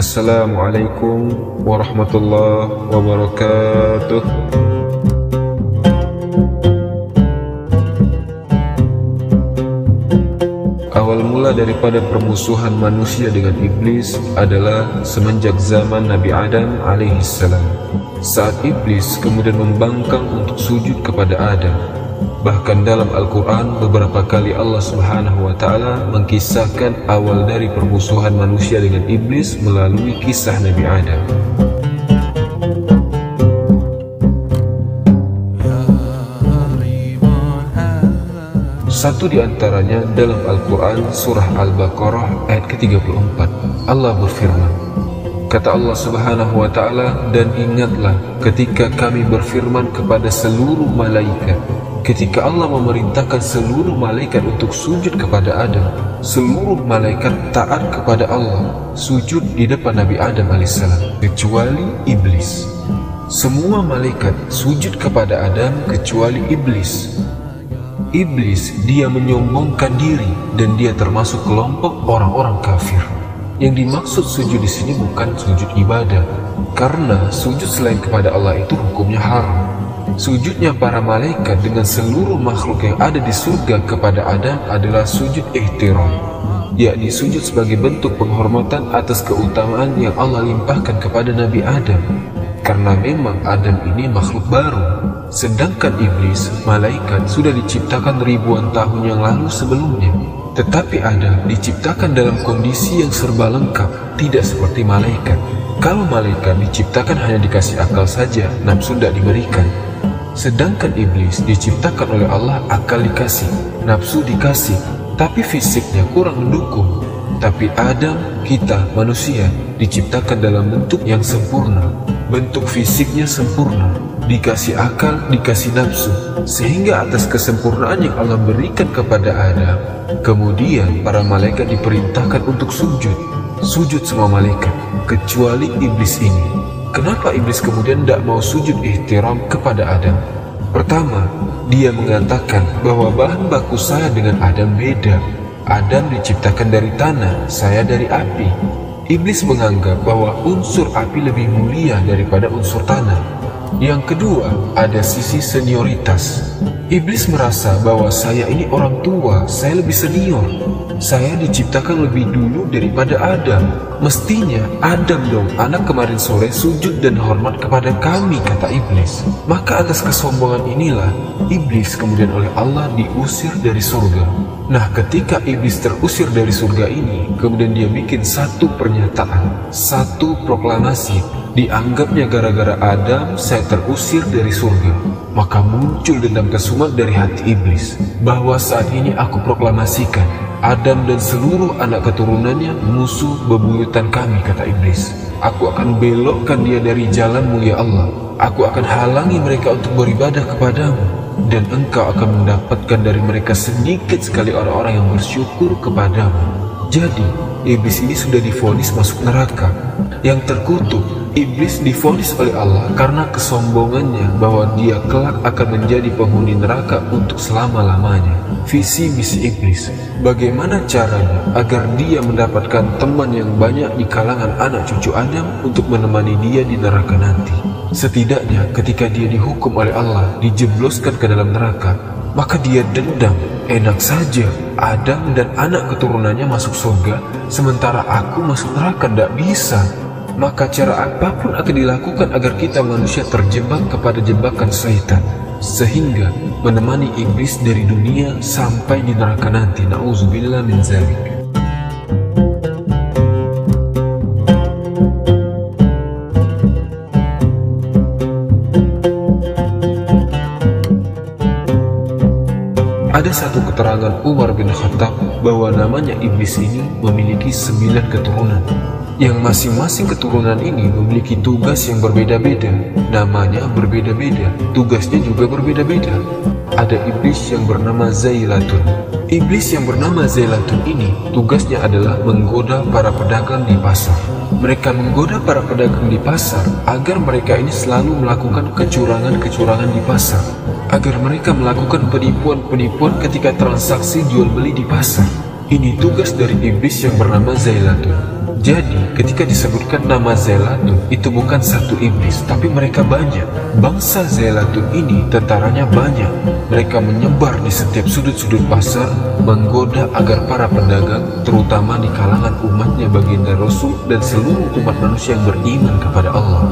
Assalamualaikum warahmatullahi wabarakatuh. Awal mula daripada permusuhan manusia dengan iblis adalah semenjak zaman Nabi Adam alaihissalam. Saat iblis kemudian membangkang untuk sujud kepada Adam. Bahkan dalam Al-Quran beberapa kali Allah Subhanahu wa Ta'ala mengkisahkan awal dari permusuhan manusia dengan iblis melalui kisah Nabi Adam. Satu di antaranya dalam Al-Quran surah Al-Baqarah ayat ke-34. Allah berfirman, kata Allah Subhanahu wa Ta'ala, dan ingatlah ketika kami berfirman kepada seluruh malaikat, ketika Allah memerintahkan seluruh malaikat untuk sujud kepada Adam. Seluruh malaikat taat kepada Allah, sujud di depan Nabi Adam alaihissalam, kecuali iblis. Semua malaikat sujud kepada Adam kecuali iblis. Iblis, dia menyombongkan diri dan dia termasuk kelompok orang-orang kafir. Yang dimaksud sujud di sini bukan sujud ibadah, karena sujud selain kepada Allah itu hukumnya haram. Sujudnya para malaikat dengan seluruh makhluk yang ada di surga kepada Adam adalah sujud ihtiram, yakni sujud sebagai bentuk penghormatan atas keutamaan yang Allah limpahkan kepada Nabi Adam. Karena memang Adam ini makhluk baru, sedangkan iblis, malaikat, sudah diciptakan ribuan tahun yang lalu sebelumnya. Tetapi Adam diciptakan dalam kondisi yang serba lengkap, tidak seperti malaikat. Kalau malaikat diciptakan hanya dikasih akal saja, nafsu tidak diberikan. Sedangkan iblis diciptakan oleh Allah, akal dikasih, nafsu dikasih, tapi fisiknya kurang mendukung. Tapi Adam, kita manusia, diciptakan dalam bentuk yang sempurna. Bentuk fisiknya sempurna, dikasih akal, dikasih nafsu, sehingga atas kesempurnaan yang Allah berikan kepada Adam, kemudian para malaikat diperintahkan untuk sujud. Sujud semua malaikat, kecuali iblis ini. Kenapa iblis kemudian tidak mau sujud ihtiram kepada Adam? Pertama, dia mengatakan bahwa bahan baku saya dengan Adam beda. Adam diciptakan dari tanah, saya dari api. Iblis menganggap bahwa unsur api lebih mulia daripada unsur tanah. Yang kedua, ada sisi senioritas. Iblis merasa bahwa saya ini orang tua, saya lebih senior. Saya diciptakan lebih dulu daripada Adam. Mestinya Adam dong, anak kemarin sore sujud dan hormat kepada kami, kata iblis. Maka atas kesombongan inilah iblis kemudian oleh Allah diusir dari surga. Nah, ketika iblis terusir dari surga ini, kemudian dia bikin satu pernyataan, satu proklamasi. Dianggapnya gara-gara Adam saya terusir dari surga. Maka muncul dendam kesumat dari hati iblis, bahwa saat ini aku proklamasikan Adam dan seluruh anak keturunannya musuh bebuyutan kami, kata iblis. Aku akan belokkan dia dari jalanmu ya Allah. Aku akan halangi mereka untuk beribadah kepadamu, dan engkau akan mendapatkan dari mereka sedikit sekali orang-orang yang bersyukur kepadamu. Jadi, iblis ini sudah divonis masuk neraka. Yang terkutuk, iblis divonis oleh Allah karena kesombongannya bahwa dia kelak akan menjadi penghuni neraka untuk selama-lamanya. Visi misi iblis, bagaimana caranya agar dia mendapatkan teman yang banyak di kalangan anak cucu Adam untuk menemani dia di neraka nanti. Setidaknya ketika dia dihukum oleh Allah, dijebloskan ke dalam neraka, maka dia dendam. Enak saja Adam dan anak keturunannya masuk surga, sementara aku masuk neraka, tidak bisa. Maka cara apapun akan dilakukan agar kita manusia terjebak kepada jebakan syaitan, sehingga menemani iblis dari dunia sampai di neraka nanti. Na'udzubillah min zalik. Ada satu keterangan Umar bin Khattab bahwa namanya iblis ini memiliki 9 keturunan, yang masing-masing keturunan ini memiliki tugas yang berbeda-beda. Namanya berbeda-beda, tugasnya juga berbeda-beda. Ada iblis yang bernama Zailatun. Iblis yang bernama Zailatun ini tugasnya adalah menggoda para pedagang di pasar. Mereka menggoda para pedagang di pasar agar mereka ini selalu melakukan kecurangan-kecurangan di pasar, agar mereka melakukan penipuan-penipuan ketika transaksi jual beli di pasar. Ini tugas dari iblis yang bernama Zailatun. Jadi, ketika disebutkan nama Zailatun, itu bukan satu iblis, tapi mereka banyak. Bangsa Zailatun ini tentaranya banyak. Mereka menyebar di setiap sudut-sudut pasar, menggoda agar para pedagang, terutama di kalangan umatnya baginda Rasul dan seluruh umat manusia yang beriman kepada Allah,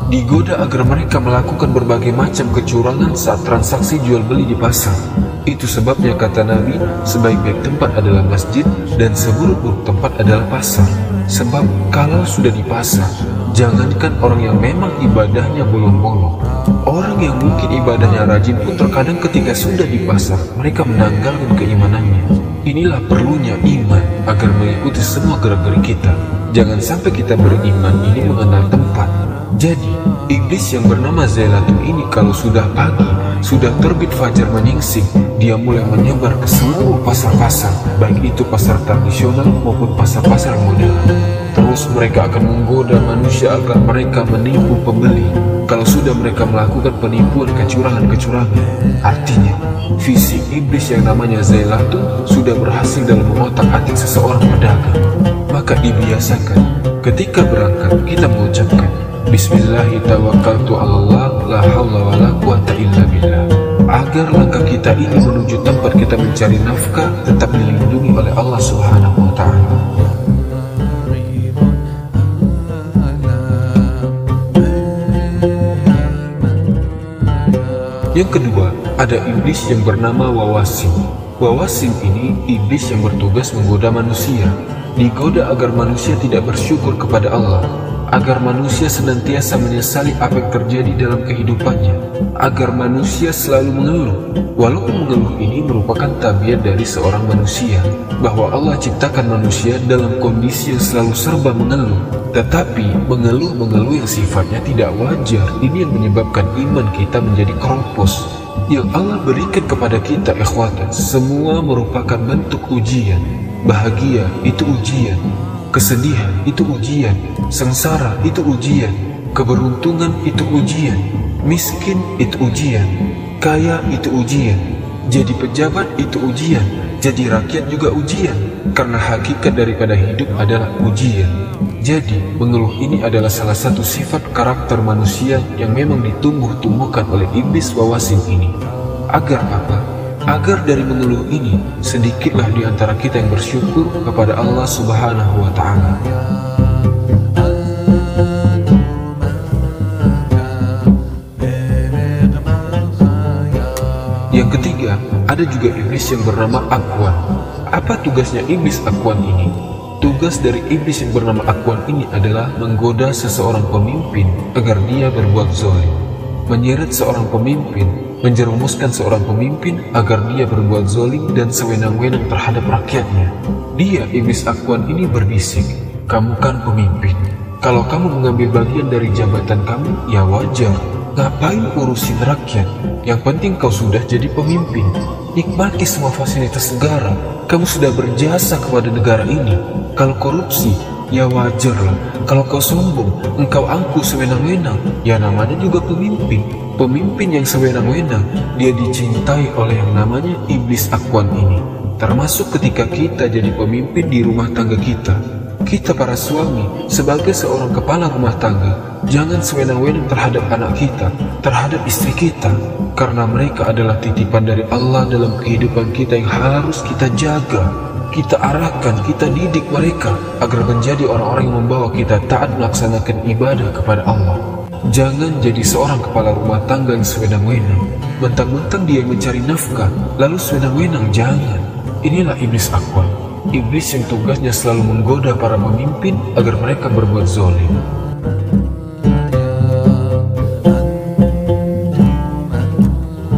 digoda agar mereka melakukan berbagai macam kecurangan saat transaksi jual beli di pasar. Itu sebabnya kata Nabi, sebaik-baik tempat adalah masjid dan seburuk-buruk tempat adalah pasar. Sebab kalau sudah di pasar, jangankan orang yang memang ibadahnya bolong-bolong, orang yang mungkin ibadahnya rajin pun terkadang ketika sudah di pasar, mereka menanggalkan keimanannya. Inilah perlunya iman agar mengikuti semua gerak-gerik kita. Jangan sampai kita beriman ini mengenal tempat. Jadi, iblis yang bernama Zailatun ini kalau sudah pagi, sudah terbit fajar menyingsing, dia mulai menyebar ke seluruh pasar-pasar, baik itu pasar tradisional maupun pasar-pasar modern. Terus mereka akan menggoda manusia agar mereka menipu pembeli. Kalau sudah mereka melakukan penipuan kecurangan-kecurangan, artinya visi iblis yang namanya Zailatun sudah berhasil dalam mengotak-atik seseorang pedagang. Maka dibiasakan ketika berangkat kita mengucapkan Bismillahirrahmanirrahim, la haula wa la quwata illa billah, agar langkah kita ini menuju tempat kita mencari nafkah tetap dilindungi oleh Allah Subhanahu wa ta'ala. Yang kedua, ada iblis yang bernama Wawasim. Wawasim ini iblis yang bertugas menggoda manusia, digoda agar manusia tidak bersyukur kepada Allah, agar manusia senantiasa menyesali apa yang terjadi dalam kehidupannya, agar manusia selalu mengeluh. Walaupun mengeluh ini merupakan tabiat dari seorang manusia, bahwa Allah ciptakan manusia dalam kondisi yang selalu serba mengeluh. Tetapi mengeluh-mengeluh yang sifatnya tidak wajar, ini yang menyebabkan iman kita menjadi keropos. Yang Allah berikan kepada kita, ikhwatan, semua merupakan bentuk ujian. Bahagia itu ujian, kesedihan itu ujian, sengsara itu ujian, keberuntungan itu ujian, miskin itu ujian, kaya itu ujian, jadi pejabat itu ujian, jadi rakyat juga ujian, karena hakikat daripada hidup adalah ujian. Jadi mengeluh ini adalah salah satu sifat karakter manusia yang memang ditumbuh-tumbuhkan oleh iblis Wawasim ini. Agar apa? Agar dari mengeluh ini sedikitlah di antara kita yang bersyukur kepada Allah Subhanahu wa ta'ala. Yang ketiga, ada juga iblis yang bernama Akhwan. Apa tugasnya iblis Akhwan ini? Tugas dari iblis yang bernama Akhwan ini adalah menggoda seseorang pemimpin agar dia berbuat zalim, menyeret seorang pemimpin, menjerumuskan seorang pemimpin agar dia berbuat zalim dan sewenang-wenang terhadap rakyatnya. Dia, iblis Akhwan ini berbisik, kamu kan pemimpin, kalau kamu mengambil bagian dari jabatan kamu, ya wajar. Ngapain urusin rakyat? Yang penting kau sudah jadi pemimpin, nikmati semua fasilitas negara. Kamu sudah berjasa kepada negara ini. Kalau korupsi, ya wajarlah. Kalau kau sombong, engkau angkuh sewenang-wenang, ya namanya juga pemimpin. Pemimpin yang sewenang-wenang, dia dicintai oleh yang namanya iblis Akhwan ini. Termasuk ketika kita jadi pemimpin di rumah tangga kita. Kita para suami, sebagai seorang kepala rumah tangga, jangan sewenang-wenang terhadap anak kita, terhadap istri kita, karena mereka adalah titipan dari Allah dalam kehidupan kita yang harus kita jaga. Kita arahkan, kita didik mereka agar menjadi orang-orang yang membawa kita taat melaksanakan ibadah kepada Allah. Jangan jadi seorang kepala rumah tangga yang sewenang-wenang, mentang-mentang dia yang mencari nafkah, lalu sewenang-wenang, jangan. Inilah iblis Akhwan, iblis yang tugasnya selalu menggoda para pemimpin agar mereka berbuat zalim.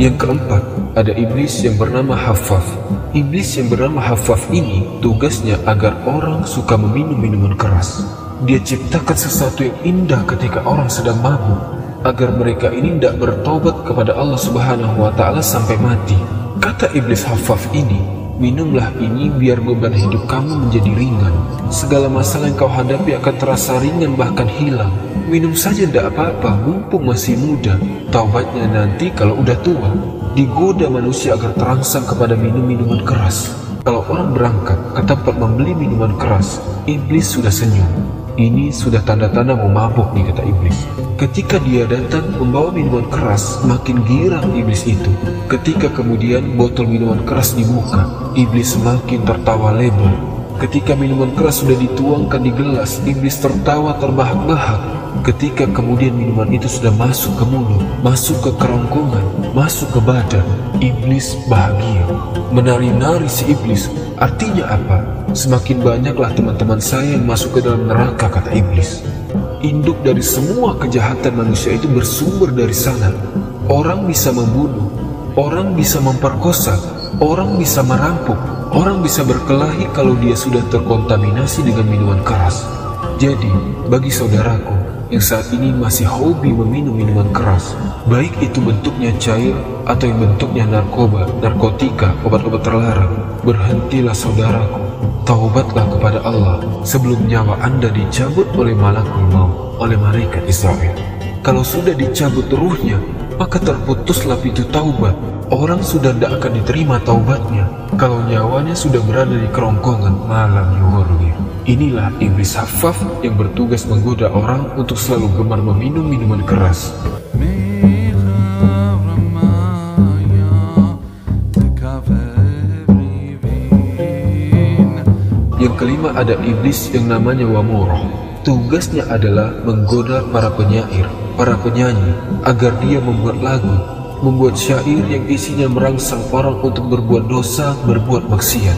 Yang keempat, ada iblis yang bernama Haffaf. Iblis yang bernama Haffaf ini tugasnya agar orang suka meminum minuman keras. Dia ciptakan sesuatu yang indah ketika orang sedang mabuk, agar mereka ini tidak bertobat kepada Allah Subhanahu wa ta'ala sampai mati. Kata iblis Haffaf ini, minumlah ini biar beban hidup kamu menjadi ringan. Segala masalah yang kau hadapi akan terasa ringan bahkan hilang. Minum saja tidak apa-apa, mumpung masih muda. Taubatnya nanti kalau udah tua. Digoda manusia agar terangsang kepada minum-minuman keras. Kalau orang berangkat ke tempat membeli minuman keras, iblis sudah senyum. Ini sudah tanda-tanda mau mabuk nih, kata iblis. Ketika dia datang membawa minuman keras, makin girang iblis itu. Ketika kemudian botol minuman keras dibuka, iblis semakin tertawa lebar. Ketika minuman keras sudah dituangkan di gelas, iblis tertawa terbahak-bahak. Ketika kemudian minuman itu sudah masuk ke mulut, masuk ke kerongkongan, masuk ke badan, iblis bahagia. Menari-nari si iblis. Artinya apa? Semakin banyaklah teman-teman saya yang masuk ke dalam neraka, kata iblis. Induk dari semua kejahatan manusia itu bersumber dari sana. Orang bisa membunuh, orang bisa memperkosa, orang bisa merampok, orang bisa berkelahi kalau dia sudah terkontaminasi dengan minuman keras. Jadi, bagi saudaraku yang saat ini masih hobi meminum minuman keras, baik itu bentuknya cair atau yang bentuknya narkoba, narkotika, obat-obat terlarang, berhentilah saudaraku. Taubatlah kepada Allah sebelum nyawa Anda dicabut oleh malakul maut, oleh malaikat Israel. Kalau sudah dicabut ruhnya, maka terputuslah pintu taubat. Orang sudah tidak akan diterima taubatnya kalau nyawanya sudah berada di kerongkongan malam yughurgir. Inilah iblis hafaf yang bertugas menggoda orang untuk selalu gemar meminum minuman keras. Yang kelima ada iblis yang namanya Wamurah. Tugasnya adalah menggoda para penyair, para penyanyi, agar dia membuat lagu, membuat syair yang isinya merangsang orang untuk berbuat dosa, berbuat maksiat.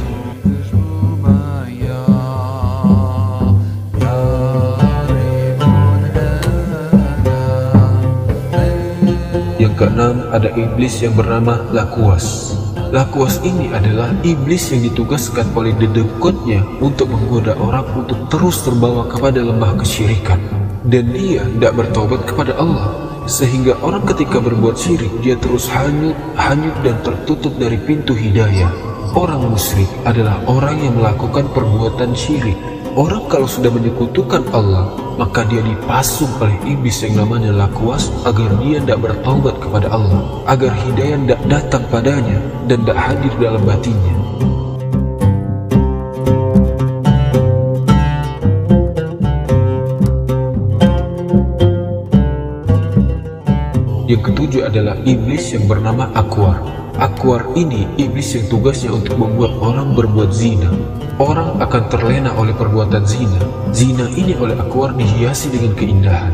Yang keenam ada iblis yang bernama Lakuas. Lakuas ini adalah iblis yang ditugaskan oleh dedekotnya untuk menggoda orang untuk terus terbawa kepada lembah kesyirikan. Dan dia tidak bertobat kepada Allah, sehingga orang ketika berbuat syirik dia terus hanyut dan tertutup dari pintu hidayah. Orang musyrik adalah orang yang melakukan perbuatan syirik. Orang kalau sudah menyekutukan Allah, maka dia dipasung oleh iblis yang namanya Lakuas agar dia tidak bertaubat kepada Allah, agar hidayah tidak datang padanya dan tidak hadir dalam batinnya. Yang ketujuh adalah iblis yang bernama Akwar. Akwar ini iblis yang tugasnya untuk membuat orang berbuat zina. Orang akan terlena oleh perbuatan zina. Zina ini oleh Akwar dihiasi dengan keindahan.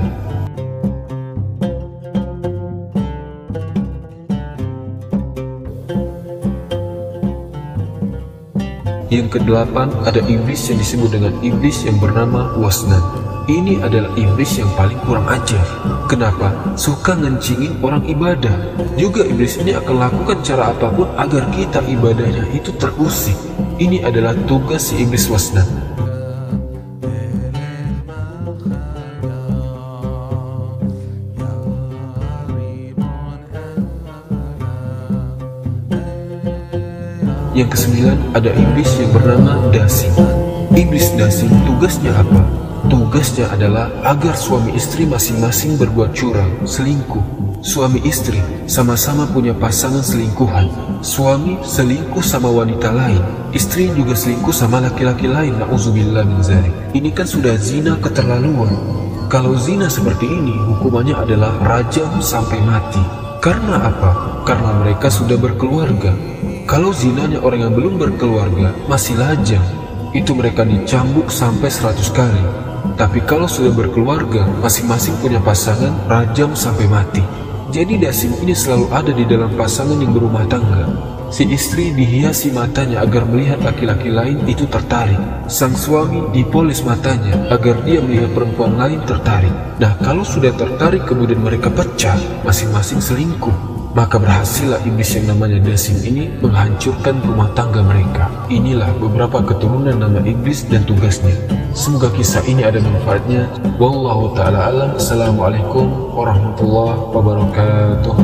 Yang kedelapan ada iblis yang disebut dengan iblis yang bernama Wasnan. Ini adalah iblis yang paling kurang ajar. Kenapa? Suka ngencingin orang ibadah. Juga iblis ini akan lakukan cara apapun agar kita ibadahnya itu terusik. Ini adalah tugas si iblis Wasnan. Yang kesembilan ada iblis yang bernama Dasing. Iblis Dasing tugasnya apa? Tugasnya adalah agar suami istri masing-masing berbuat curang, selingkuh. Suami istri sama-sama punya pasangan selingkuhan. Suami selingkuh sama wanita lain, istri juga selingkuh sama laki-laki lain. Na'udzubillah min dzalik. Ini kan sudah zina keterlaluan. Kalau zina seperti ini hukumannya adalah rajam sampai mati. Karena apa? Karena mereka sudah berkeluarga. Kalau zinanya orang yang belum berkeluarga masih lajang, itu mereka dicambuk sampai 100 kali. Tapi kalau sudah berkeluarga, masing-masing punya pasangan, rajam sampai mati. Jadi Dasing ini selalu ada di dalam pasangan yang berumah tangga. Si istri dihiasi matanya agar melihat laki-laki lain itu tertarik. Sang suami dipoles matanya agar dia melihat perempuan lain tertarik. Nah, kalau sudah tertarik kemudian mereka pecah, masing-masing selingkuh, maka berhasillah iblis yang namanya Dasing ini menghancurkan rumah tangga mereka. Inilah beberapa keturunan nama iblis dan tugasnya. Semoga kisah ini ada manfaatnya. Wallahu ta'ala alam. Assalamualaikum warahmatullahi wabarakatuh.